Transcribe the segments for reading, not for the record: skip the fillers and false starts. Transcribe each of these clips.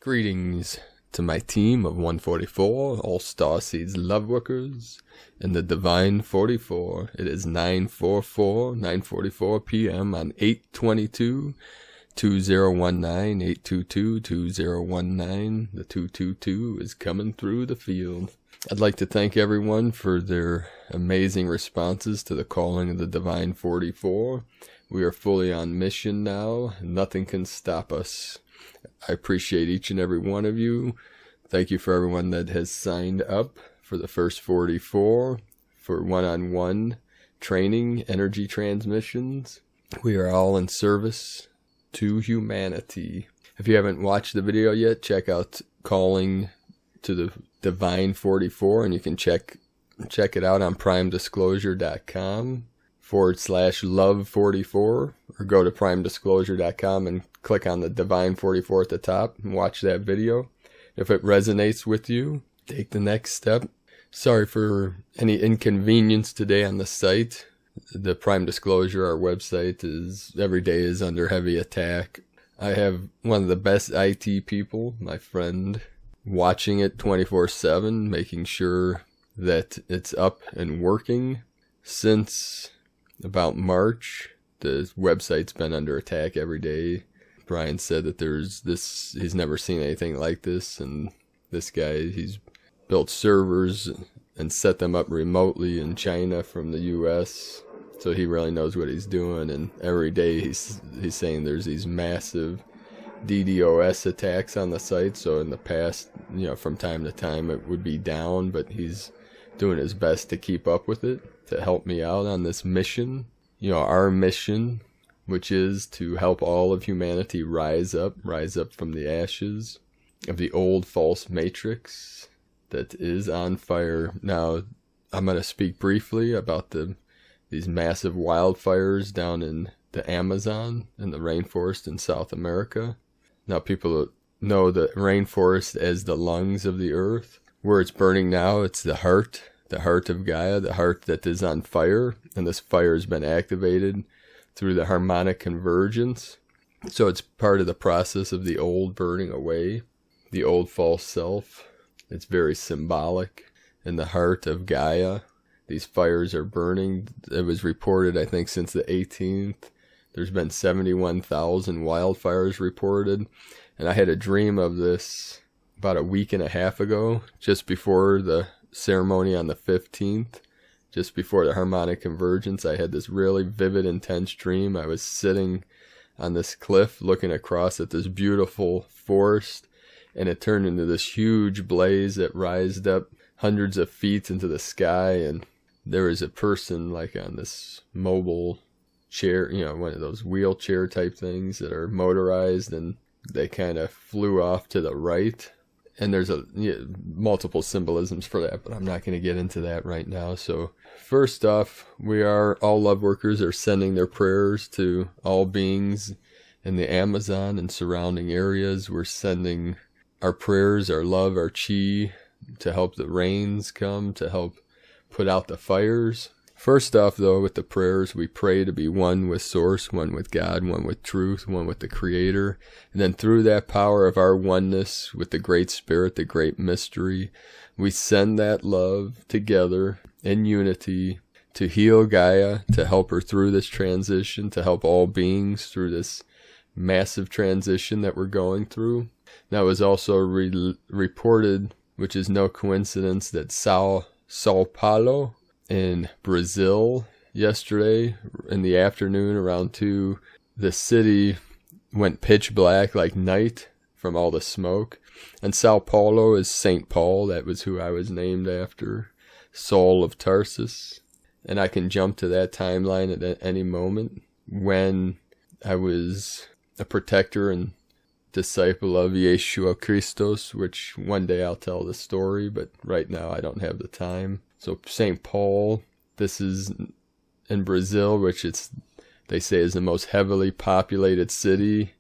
Greetings to my team of 144, all Starseed's Lightworkers, and the Divine 44. It is 9:44 p.m. on 8/22/2019, 822-2019. The 222 is coming through the field. I'd like to thank everyone for their amazing responses to the calling of the Divine 44. We are fully on mission now. Nothing can stop us. I appreciate each and every one of you. Thank you for everyone that has signed up for the first 44 for one-on-one training, energy transmissions. We are all in service to humanity. If you haven't watched the video yet, check out Calling to the Divine 44, and you can check it out on primedisclosure.com/love44, or go to primedisclosure.com and click on the Divine 44 at the top and watch that video. If it resonates with you, take the next step. Sorry for any inconvenience today on the site. The Prime Disclosure, our website, every day is under heavy attack. I have one of the best IT people, my friend, watching it 24/7, making sure that it's up and working. Since about March, the website's been under attack every day. Brian said that he's never seen anything like this, and this guy, he's built servers and set them up remotely in China from the US, so he really knows what he's doing. And every day he's saying there's these massive DDoS attacks on the site. So in the past, from time to time it would be down, but he's doing his best to keep up with it, to help me out on this mission. Our mission, which is to help all of humanity rise up from the ashes of the old false matrix that is on fire. Now, I'm going to speak briefly about these massive wildfires down in the Amazon and the rainforest in South America. Now, people know the rainforest as the lungs of the earth. Where it's burning now, it's the heart of Gaia, the heart that is on fire, and this fire has been activated through the harmonic convergence. So it's part of the process of the old burning away, the old false self. It's very symbolic. In the heart of Gaia, these fires are burning. It was reported, I think, since the 18th. There's been 71,000 wildfires reported. And I had a dream of this about a week and a half ago, just before the ceremony on the 15th. Just before the harmonic convergence, I had this really vivid, intense dream. I was sitting on this cliff looking across at this beautiful forest, and it turned into this huge blaze that rised up hundreds of feet into the sky, and there was a person like on this mobile chair, one of those wheelchair type things that are motorized, and they kind of flew off to the right. And there's multiple symbolisms for that, but I'm not going to get into that right now. So first off, all love workers are sending their prayers to all beings in the Amazon and surrounding areas. We're sending our prayers, our love, our chi to help the rains come, to help put out the fires. First off, though, with the prayers, we pray to be one with Source, one with God, one with Truth, one with the Creator. And then through that power of our oneness with the Great Spirit, the Great Mystery, we send that love together in unity to heal Gaia, to help her through this transition, to help all beings through this massive transition that we're going through. Now, it was also reported, which is no coincidence, that Sao Paulo in Brazil yesterday in the afternoon around 2, the city went pitch black like night from all the smoke. And Sao Paulo is St. Paul. That was who I was named after, Saul of Tarsus. And I can jump to that timeline at any moment, when I was a protector and disciple of Yeshua Christos, which one day I'll tell the story, but right now I don't have the time. So St. Paul, this is in Brazil, which they say is the most heavily populated city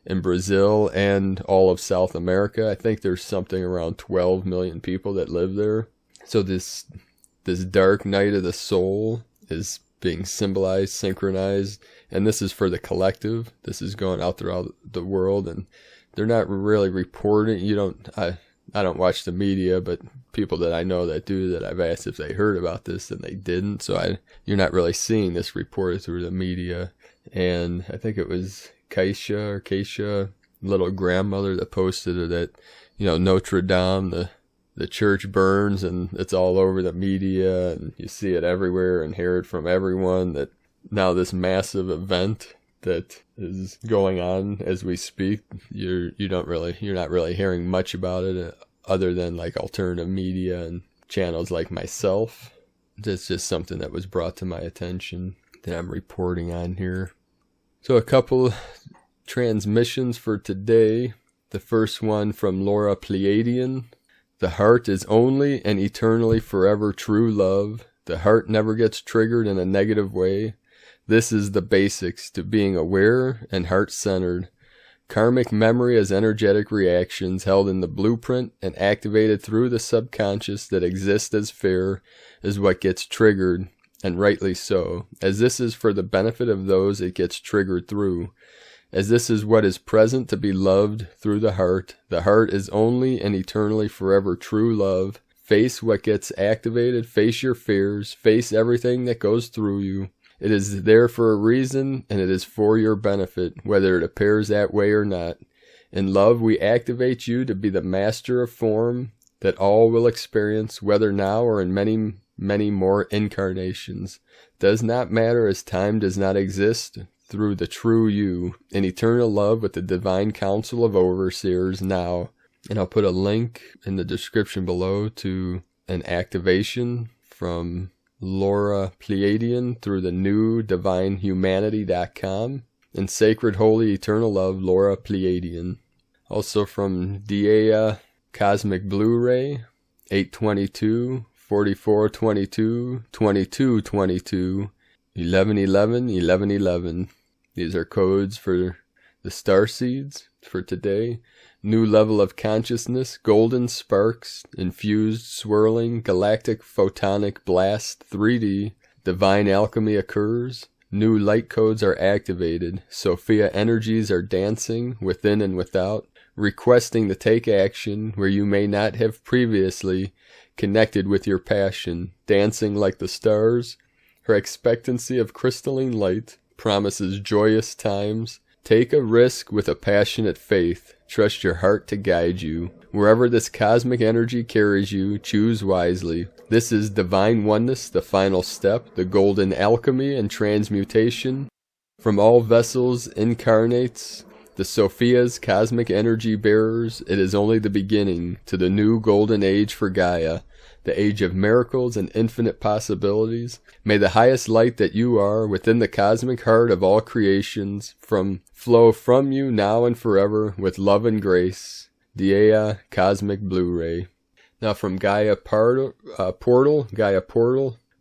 in Brazil and all of South America. I think there's something around 12 million people that live there. So this dark night of the soul is being symbolized, synchronized, and this is for the collective. This is going out throughout the world, and they're not really reporting. I don't watch the media, but people that I know that do, that I've asked if they heard about this, and they didn't. So you're not really seeing this reported through the media. And I think it was Keisha, little grandmother, that posted that, Notre Dame, the church burns, and it's all over the media, and you see it everywhere and hear it from everyone, that now this massive event that is going on as we speak, you're not really hearing much about it, other than like alternative media and channels like myself. It's just something that was brought to my attention that I'm reporting on here. So a couple transmissions for today. The first one from Laura Pleiadian. The heart is only and eternally forever true love. The heart never gets triggered in a negative way. This is the basics to being aware and heart-centered. Karmic memory as energetic reactions held in the blueprint and activated through the subconscious that exist as fear is what gets triggered, and rightly so, as this is for the benefit of those it gets triggered through. As this is what is present to be loved through the heart is only and eternally forever true love. Face what gets activated, face your fears, face everything that goes through you. It is there for a reason, and it is for your benefit, whether it appears that way or not. In love, we activate you to be the master of form that all will experience, whether now or in many, many more incarnations. Does not matter, as time does not exist, through the true you, in eternal love with the divine council of overseers now. And I'll put a link in the description below to an activation from Laura Pleiadian through the new divinehumanity.com, and Sacred Holy Eternal Love, Laura Pleiadian. Also from Dea Cosmic Blu-ray, 822, 4422, 2222, 1111, 1111. These are codes for the Starseeds for today. New level of consciousness, golden sparks, infused, swirling, galactic photonic blast, 3D, divine alchemy occurs, new light codes are activated, Sophia energies are dancing within and without, requesting to take action where you may not have previously connected with your passion, dancing like the stars. Her expectancy of crystalline light promises joyous times. Take a risk with a passionate faith. Trust your heart to guide you. Wherever this cosmic energy carries you, choose wisely. This is divine oneness, the final step, the golden alchemy and transmutation. From all vessels incarnates, the Sophia's cosmic energy bearers, it is only the beginning to the new golden age for Gaia, the age of miracles and infinite possibilities. May the highest light that you are within the cosmic heart of all creations flow from you now and forever with love and grace. Dea Cosmic Blu-ray. Now from Gaia Portal,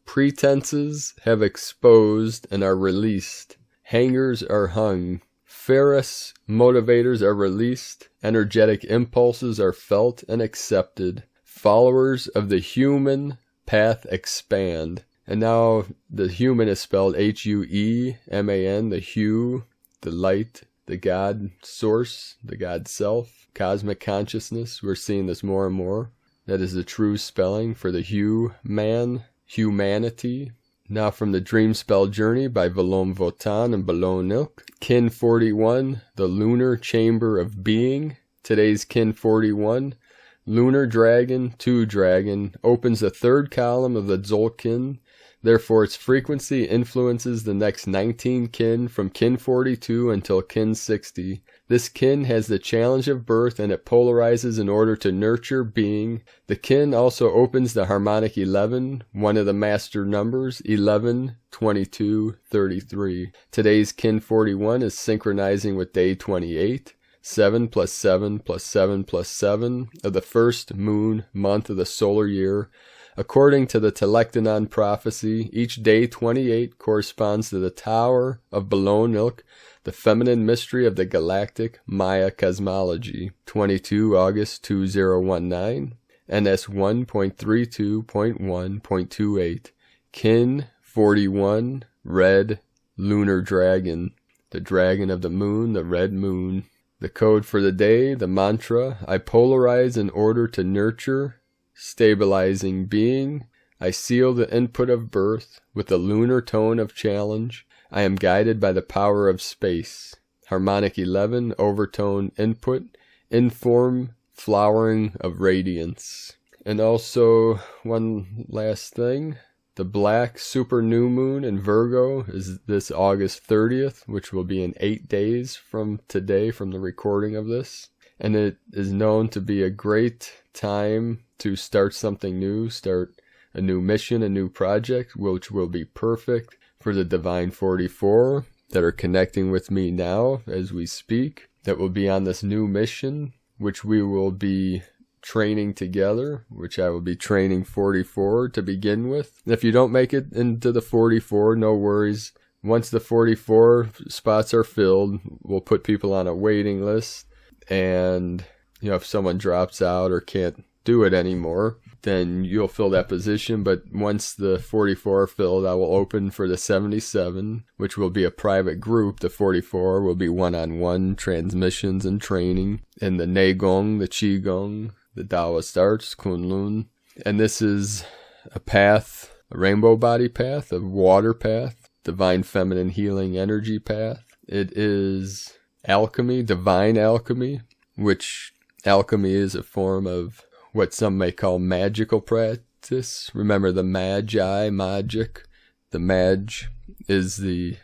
pretenses have exposed and are released. Hangers are hung. Ferrous motivators are released. Energetic impulses are felt and accepted. Followers of the human path expand. And now the human is spelled H-U-E-M-A-N, the hue, the light, the God source, the God self, cosmic consciousness. We're seeing this more and more. That is the true spelling for the humanity. Now from the Dream Spell Journey by Valom Votan and Balon Ilk. Kin 41, the Lunar Chamber of Being. Today's Kin 41. Lunar Dragon, 2 Dragon, opens the third column of the Tzolk'in. Therefore, its frequency influences the next 19 kin from kin 42 until kin 60. This kin has the challenge of birth, and it polarizes in order to nurture being. The kin also opens the harmonic 11, one of the master numbers, 11, 22, 33. Today's kin 41 is synchronizing with day 28. 7 plus 7 plus 7 plus 7 of the first moon month of the solar year. According to the Telektanon prophecy, each day 28 corresponds to the Tower of Balon Ilk, the feminine mystery of the galactic Maya cosmology. 22 August 2019, NS 1.32.1.28. Kin 41, Red Lunar Dragon, the dragon of the moon, the red moon. The code for the day, the mantra: I polarize in order to nurture, stabilizing being. I seal the input of birth with the lunar tone of challenge. I am guided by the power of space. Harmonic 11, overtone input, inform, flowering of radiance. And also, one last thing. The black super new moon in Virgo is this August 30th, which will be in 8 days from today, from the recording of this. And it is known to be a great time to start something new, start a new mission, a new project, which will be perfect for the Divine 44 that are connecting with me now as we speak, that will be on this new mission, which we will be training together, which I will be training 44 to begin with. If you don't make it into the 44, no worries. Once the 44 spots are filled, we'll put people on a waiting list. And, if someone drops out or can't do it anymore, then you'll fill that position. But once the 44 are filled, I will open for the 77, which will be a private group. The 44 will be one-on-one transmissions and training. And the Neigong, the Qigong, the Taoist arts, Kunlun. And this is a path, a rainbow body path, a water path, divine feminine healing energy path. It is alchemy, divine alchemy, which alchemy is a form of what some may call magical practice. Remember the magi, magic. The mag is the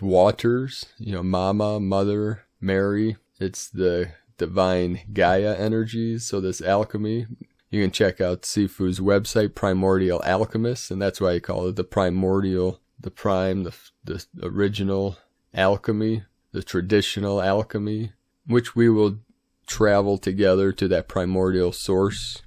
waters, Mama, Mother, Mary. It's the divine Gaia energies. So this alchemy, you can check out Sifu's website, Primordial Alchemist, and that's why I call it the primordial, the prime, the original alchemy, the traditional alchemy, which we will travel together to that primordial source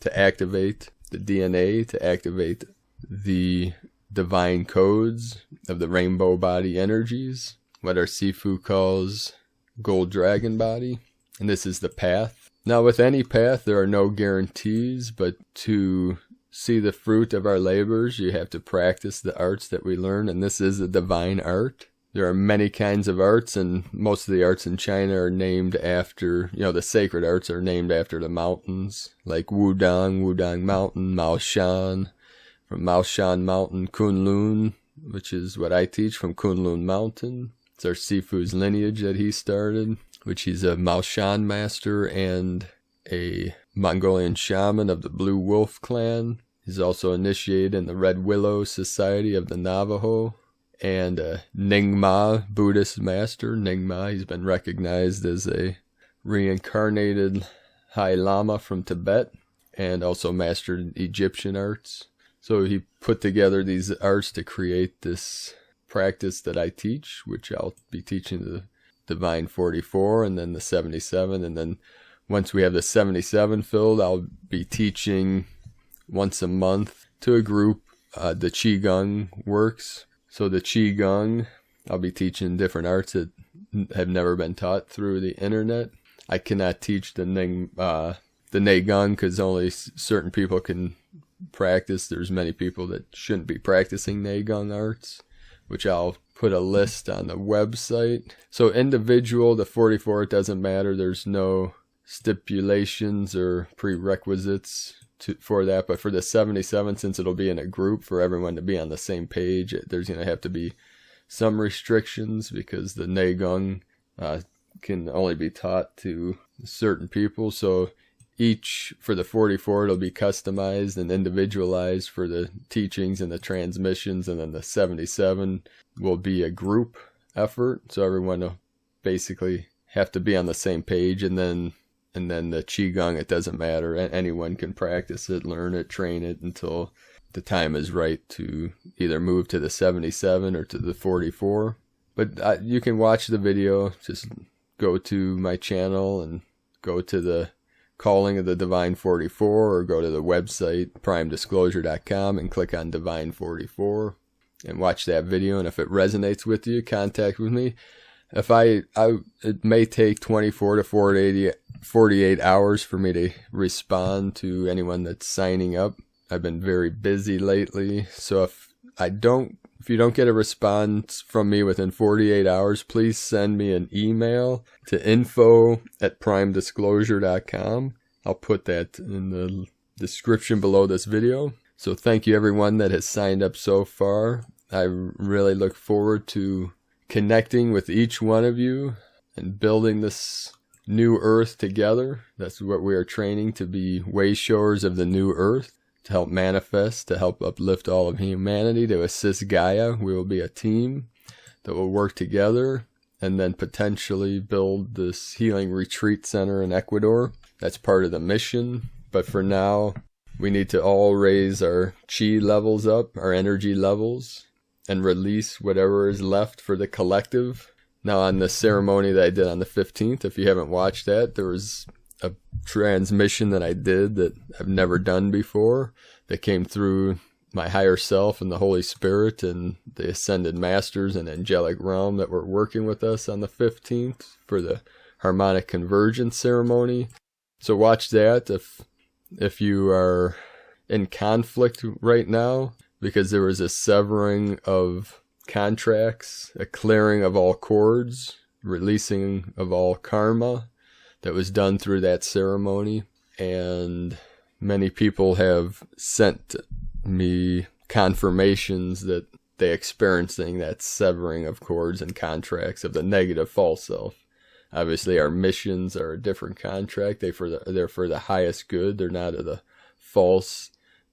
to activate the DNA, to activate the divine codes of the rainbow body energies, what our Sifu calls gold dragon body. And this is the path. Now, with any path, there are no guarantees, but to see the fruit of our labors, you have to practice the arts that we learn, and this is a divine art. There are many kinds of arts, and most of the arts in China are named after, the sacred arts are named after the mountains, like Wudang Mountain, Maoshan, from Maoshan Mountain, Kunlun, which is what I teach, from Kunlun Mountain. It's our Sifu's lineage that he started, which he's a Maoshan master and a Mongolian shaman of the Blue Wolf clan. He's also initiated in the Red Willow Society of the Navajo, and a Nyingma Buddhist master. Nyingma, he's been recognized as a reincarnated High Lama from Tibet, and also mastered Egyptian arts. So he put together these arts to create this practice that I teach, which I'll be teaching the Divine 44 and then the 77. And then once we have the 77 filled, I'll be teaching once a month to a group the Qigong works. So the Qigong, I'll be teaching different arts that have never been taught through the internet. I cannot teach the Neigong because only certain people can practice. There's many people that shouldn't be practicing Neigong arts, which I'll put a list on the website. So individual, the 44, it doesn't matter. There's no stipulations or prerequisites for that. But for the 77, since it'll be in a group for everyone to be on the same page, there's going to have to be some restrictions because the Neigong can only be taught to certain people. So each, for the 44, it'll be customized and individualized for the teachings and the transmissions. And then the 77 will be a group effort. So everyone will basically have to be on the same page. And then the Qigong, it doesn't matter. Anyone can practice it, learn it, train it until the time is right to either move to the 77 or to the 44. But you can watch the video. Just go to my channel and go to the Calling of the Divine 44 or go to the website primedisclosure.com and click on Divine 44 and watch that video. And if it resonates with you, contact with me. It may take 24 to 48 hours for me to respond to anyone that's signing up. I've been very busy lately, so if I don't If you don't get a response from me within 48 hours, please send me an email to info@primedisclosure.com. I'll put that in the description below this video. So thank you everyone that has signed up so far. I really look forward to connecting with each one of you and building this new Earth together. That's what we are training to be way showers of the new Earth, to help manifest, to help uplift all of humanity, to assist Gaia. We will be a team that will work together and then potentially build this healing retreat center in Ecuador. That's part of the mission. But for now, we need to all raise our chi levels up, our energy levels, and release whatever is left for the collective. Now, on the ceremony that I did on the 15th, if you haven't watched that, there was a transmission that I did that I've never done before that came through my higher self and the Holy Spirit and the Ascended Masters and Angelic Realm that were working with us on the 15th for the Harmonic Convergence ceremony. So watch that if you are in conflict right now, because there was a severing of contracts, a clearing of all cords, releasing of all karma that was done through that ceremony. And many people have sent me confirmations that they experiencing that severing of cords and contracts of the negative false self. Obviously, our missions are a different contract. They're for the highest good. They're not of the false,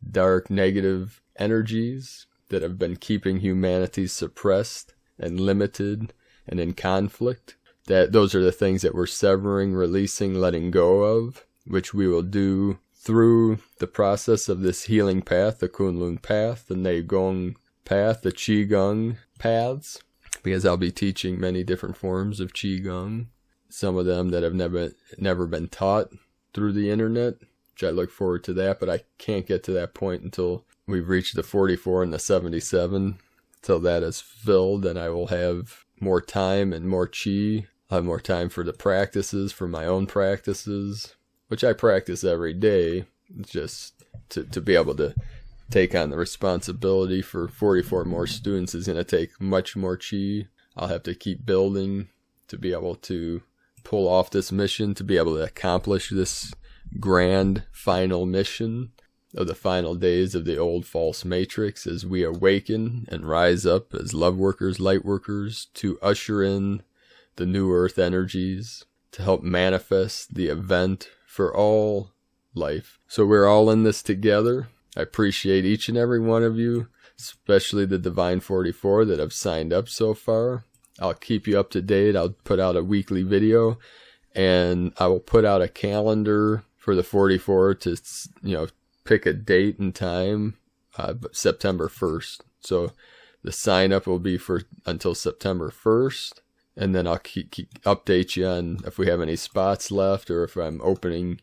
dark, negative energies that have been keeping humanity suppressed and limited and in conflict. Those are the things that we're severing, releasing, letting go of, which we will do through the process of this healing path, the Kunlun path, the Neigong path, the Qigong paths, because I'll be teaching many different forms of Qigong. Some of them that have never been taught through the internet, which I look forward to that, but I can't get to that point until we've reached the 44 and the 77. Till that is filled, and I will have more time and more chi. I'll have more time for the practices, for my own practices, which I practice every day. It's just to be able to take on the responsibility for 44 more students is going to take much more chi. I'll have to keep building to be able to pull off this mission, to be able to accomplish this grand final mission of the final days of the old false matrix as we awaken and rise up as love workers, light workers, to usher in the new earth energies, to help manifest the event for all life. So we're all in this together. I appreciate each and every one of you, especially the Divine 44 that have signed up so far. I'll keep you up to date. I'll put out a weekly video, and I will put out a calendar for the 44 to, pick a date and time, September 1st. So the sign up will be for until September 1st, and then I'll keep update you on if we have any spots left or if I'm opening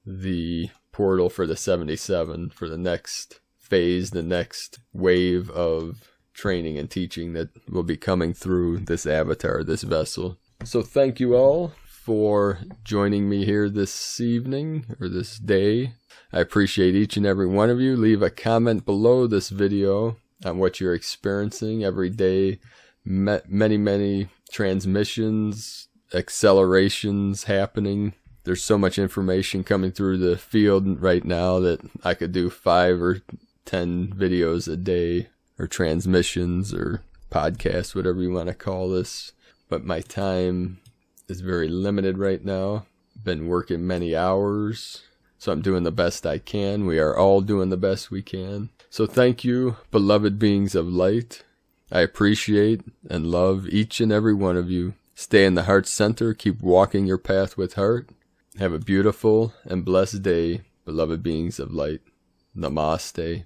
the portal for the 77 for the next phase, the next wave of training and teaching that will be coming through this avatar, this vessel. So thank you all for joining me here this evening or this day. I appreciate each and every one of you. Leave a comment below this video on what you're experiencing every day. Many transmissions, accelerations happening. There's so much information coming through the field right now that I could do 5 or 10 videos a day, or transmissions or podcasts, whatever you want to call this. But my time is very limited right now. Been working many hours, so I'm doing the best I can. We are all doing the best we can. So thank you, beloved beings of light. I appreciate and love each and every one of you. Stay in the heart center. Keep walking your path with heart. Have a beautiful and blessed day, beloved beings of light. Namaste.